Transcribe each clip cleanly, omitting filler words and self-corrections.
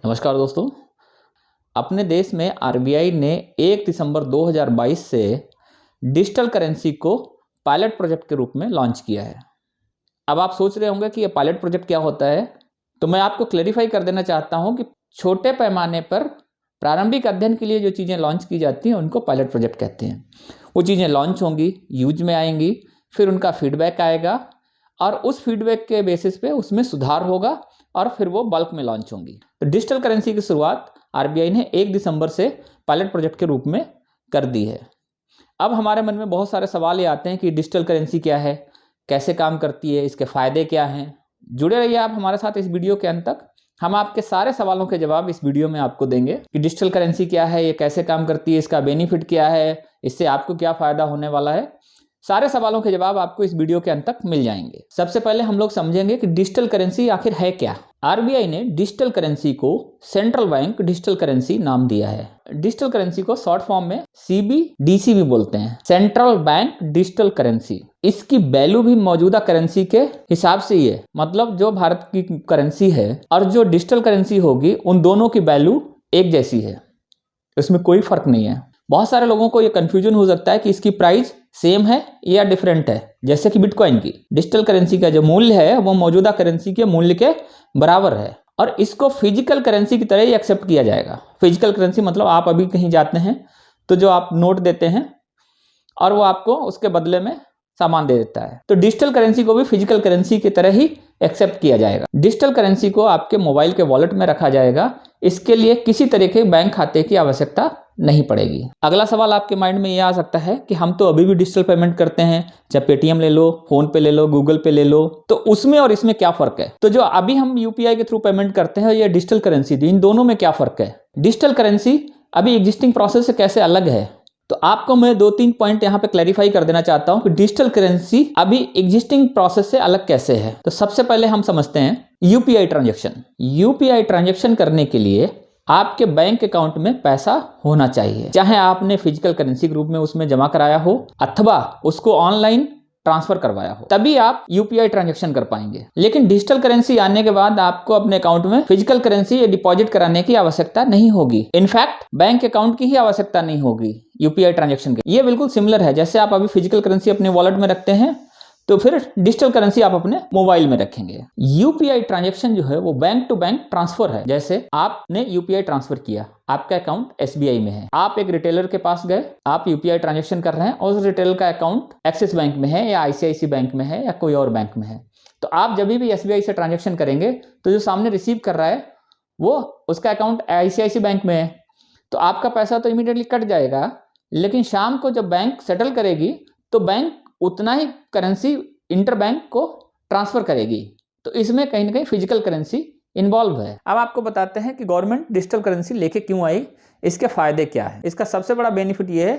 नमस्कार दोस्तों। अपने देश में आरबीआई ने 1 दिसंबर 2022 से डिजिटल करेंसी को पायलट प्रोजेक्ट के रूप में लॉन्च किया है। अब आप सोच रहे होंगे कि ये पायलट प्रोजेक्ट क्या होता है, तो मैं आपको क्लेरिफाई कर देना चाहता हूं कि छोटे पैमाने पर प्रारंभिक अध्ययन के लिए जो चीज़ें लॉन्च की जाती हैं उनको पायलट प्रोजेक्ट कहते हैं। वो चीज़ें लॉन्च होंगी, यूज में आएंगी, फिर उनका फीडबैक आएगा और उस फीडबैक के बेसिस पे उसमें सुधार होगा और फिर वो बल्क में लॉन्च होंगी। तो डिजिटल करेंसी की शुरुआत आरबीआई ने 1 दिसंबर से पायलट प्रोजेक्ट के रूप में कर दी है। अब हमारे मन में बहुत सारे सवाल ये आते हैं कि डिजिटल करेंसी क्या है, कैसे काम करती है, इसके फ़ायदे क्या हैं। जुड़े रहिए आप हमारे साथ इस वीडियो के अंत तक। हम आपके सारे सवालों के जवाब इस वीडियो में आपको देंगे कि डिजिटल करेंसी क्या है, ये कैसे काम करती है, इसका बेनिफिट क्या है, इससे आपको क्या फ़ायदा होने वाला है। सारे सवालों के जवाब आपको इस वीडियो के अंत तक मिल जाएंगे। सबसे पहले हम लोग समझेंगे कि डिजिटल करेंसी आखिर है क्या। आरबीआई ने डिजिटल करेंसी को सेंट्रल बैंक डिजिटल करेंसी नाम दिया है। डिजिटल करेंसी को शॉर्ट फॉर्म में सीबीडीसी भी बोलते हैं, सेंट्रल बैंक डिजिटल करेंसी। इसकी वैल्यू भी मौजूदा करेंसी के हिसाब से ही है, मतलब जो भारत की करेंसी है और जो डिजिटल करेंसी होगी उन दोनों की वैल्यू एक जैसी है, इसमें कोई फर्क नहीं है। बहुत सारे लोगों को ये कंफ्यूजन हो सकता है कि इसकी प्राइस सेम है या डिफरेंट है। जैसे कि बिटकॉइन की डिजिटल करेंसी का जो मूल्य है वो मौजूदा करेंसी के मूल्य के बराबर है और इसको फिजिकल करेंसी की तरह ही एक्सेप्ट किया जाएगा। फिजिकल करेंसी मतलब आप अभी कहीं जाते हैं तो जो आप नोट देते हैं और वो आपको उसके बदले में सामान दे देता है, तो डिजिटल करेंसी को भी फिजिकल करेंसी की तरह ही एक्सेप्ट किया जाएगा। डिजिटल करेंसी को आपके मोबाइल के वॉलेट में रखा जाएगा। इसके लिए किसी तरह के बैंक खाते की आवश्यकता नहीं पड़ेगी। अगला सवाल आपके माइंड में यह आ सकता है कि हम तो अभी भी डिजिटल पेमेंट करते हैं, चाहे पेटीएम ले लो, फोन पे ले लो, गूगल पे ले लो, तो उसमें और इसमें क्या फर्क है। तो जो अभी हम यूपीआई के थ्रू पेमेंट करते हैं या डिजिटल करेंसी, इन दोनों में क्या फर्क है। डिजिटल करेंसी अभी एग्जिस्टिंग प्रोसेस से कैसे अलग है, तो आपको मैं 2-3 पॉइंट यहाँ पे क्लैरिफाई कर देना चाहता हूँ कि डिजिटल करेंसी अभी एग्जिस्टिंग प्रोसेस से अलग कैसे है। तो सबसे पहले हम समझते हैं यूपीआई ट्रांजैक्शन। यूपीआई ट्रांजैक्शन करने के लिए आपके बैंक अकाउंट में पैसा होना चाहिए, चाहे आपने फिजिकल करेंसी के रूप में उसमें जमा कराया हो अथवा उसको ऑनलाइन ट्रांसफर करवाया हो, तभी आप यूपीआई ट्रांजैक्शन कर पाएंगे। लेकिन डिजिटल करेंसी आने के बाद आपको अपने अकाउंट में फिजिकल करेंसी डिपॉजिट कराने की आवश्यकता नहीं होगी। इनफैक्ट बैंक अकाउंट की ही आवश्यकता नहीं होगी यूपीआई ट्रांजैक्शन के। ये बिल्कुल सिमिलर है, जैसे आप अभी फिजिकल करेंसी अपने वॉलेट में रखते हैं तो फिर डिजिटल करेंसी आप अपने मोबाइल में रखेंगे। यूपीआई ट्रांजैक्शन जो है वो बैंक टू बैंक ट्रांसफर है। जैसे आपने यूपीआई ट्रांसफर किया, आपका अकाउंट एसबीआई में है, आप एक रिटेलर के पास गए, आप यूपीआई ट्रांजैक्शन कर रहे हैं और उस रिटेलर का अकाउंट एक्सिस बैंक में है या आईसीआईसी बैंक में है या कोई और बैंक में है, तो आप जब भी एसबीआई से ट्रांजैक्शन करेंगे तो जो सामने रिसीव कर रहा है वो उसका अकाउंट आईसीआईसी बैंक में है, तो आपका पैसा तो इमीडिएटली कट जाएगा। लेकिन शाम को जब बैंक सेटल करेगी तो बैंक उतना ही करेंसी इंटर बैंक को ट्रांसफर करेगी, तो इसमें कहीं ना कहीं फिजिकल करेंसी इन्वॉल्व है। अब आपको बताते हैं कि गवर्नमेंट डिजिटल करेंसी लेके क्यों आई, इसके फायदे क्या है। इसका सबसे बड़ा बेनिफिट ये है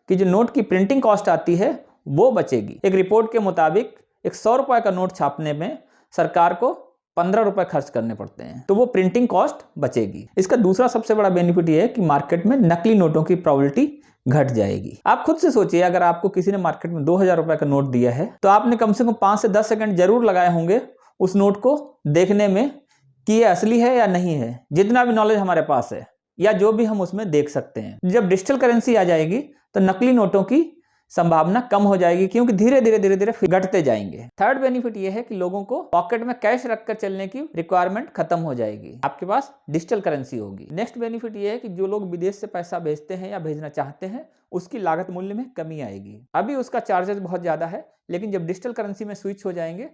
कि जो नोट की प्रिंटिंग कॉस्ट आती है वो बचेगी। एक रिपोर्ट के मुताबिक एक 100 रुपए का नोट छापने में सरकार को 15 रुपए खर्च करने पड़ते हैं, तो वो प्रिंटिंग कॉस्ट बचेगी। इसका दूसरा सबसे बड़ा बेनिफिट ये है कि मार्केट में नकली नोटों की प्रोबेबिलिटी घट जाएगी। आप खुद से सोचिए, अगर आपको किसी ने मार्केट में 2000 रुपए का नोट दिया है तो आपने कम से कम 5 से 10 सेकंड जरूर लगाए होंगे उस नोट को देखने में कि ये असली है या नहीं है, जितना भी नॉलेज हमारे पास है या जो भी हम उसमें देख सकते हैं। जब डिजिटल करेंसी आ जाएगी तो नकली नोटों की संभावना कम हो जाएगी, क्योंकि धीरे धीरे घटते जाएंगे। थर्ड बेनिफिट यह है कि लोगों को पॉकेट में कैश रखकर चलने की रिक्वायरमेंट खत्म हो जाएगी, आपके पास डिजिटल करेंसी होगी। नेक्स्ट बेनिफिट यह है कि जो लोग विदेश से पैसा भेजते हैं या भेजना चाहते हैं उसकी लागत मूल्य में कमी आएगी। अभी उसका चार्जेस बहुत ज्यादा है, लेकिन जब डिजिटल करेंसी में स्विच हो जाएंगे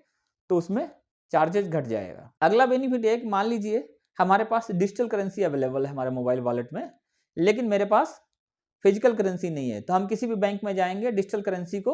तो उसमें चार्जेस घट जाएगा। अगला बेनिफिट है कि मान लीजिए हमारे पास डिजिटल करेंसी अवेलेबल है हमारे मोबाइल वॉलेट में, लेकिन मेरे पास फिजिकल करेंसी नहीं है, तो हम किसी भी बैंक में जाएंगे डिजिटल करेंसी को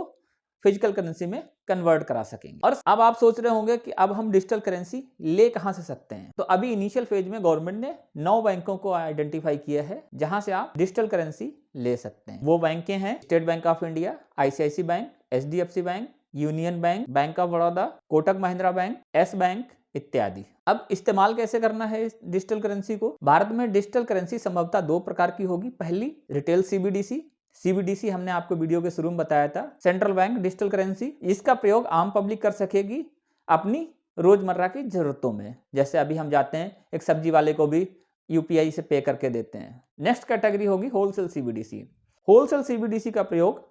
फिजिकल करेंसी में कन्वर्ट करा सकेंगे। और अब आप सोच रहे होंगे कि अब हम डिजिटल करेंसी ले कहां से सकते हैं, तो अभी इनिशियल फेज में गवर्नमेंट ने 9 बैंकों को आइडेंटिफाई किया है जहां से आप डिजिटल करेंसी ले सकते हैं। वो बैंकें हैं state bank of India, ICICI bank, HDFC bank, union bank, bank of Baroda, Kotak Mahindra bank, yes bank इत्यादि। अब इस्तेमाल कैसे करना है इस डिजिटल करेंसी को। भारत में डिजिटल करेंसी संभवतः 2 प्रकार की होगी। पहली रिटेल सीबीडीसी हमने आपको वीडियो के शुरू में बताया था, सेंट्रल बैंक डिजिटल करेंसी। इसका प्रयोग आम पब्लिक कर सकेगी अपनी रोजमर्रा की जरूरतों में। जैसे अभी हम जाते हैं एक सब्जी वाले को भी यूपीआई से पे करके देते हैं। नेक्स्ट कैटेगरी होगी होलसेल सीबीडीसी। होलसेल सीबीडीसी का प्रयोग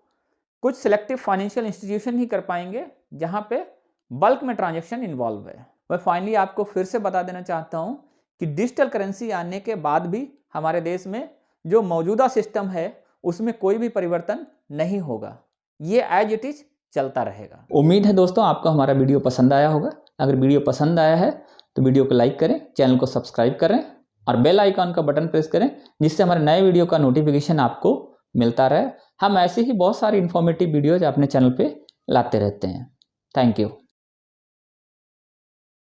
कुछ सिलेक्टिव फाइनेंशियल इंस्टीट्यूशन ही कर पाएंगे जहां पे बल्क में ट्रांजैक्शन इन्वॉल्व है। मैं फाइनली आपको फिर से बता देना चाहता हूं कि डिजिटल करेंसी आने के बाद भी हमारे देश में जो मौजूदा सिस्टम है उसमें कोई भी परिवर्तन नहीं होगा, ये एज इट इज चलता रहेगा। उम्मीद है दोस्तों आपको हमारा वीडियो पसंद आया होगा। अगर वीडियो पसंद आया है तो वीडियो को लाइक करें, चैनल को सब्सक्राइब करें और बेल आइकॉन का बटन प्रेस करें, जिससे हमारे नए वीडियो का नोटिफिकेशन आपको मिलता रहे। हम ऐसे ही बहुत सारी इन्फॉर्मेटिव वीडियोज अपने चैनल पे लाते रहते हैं। Thank you.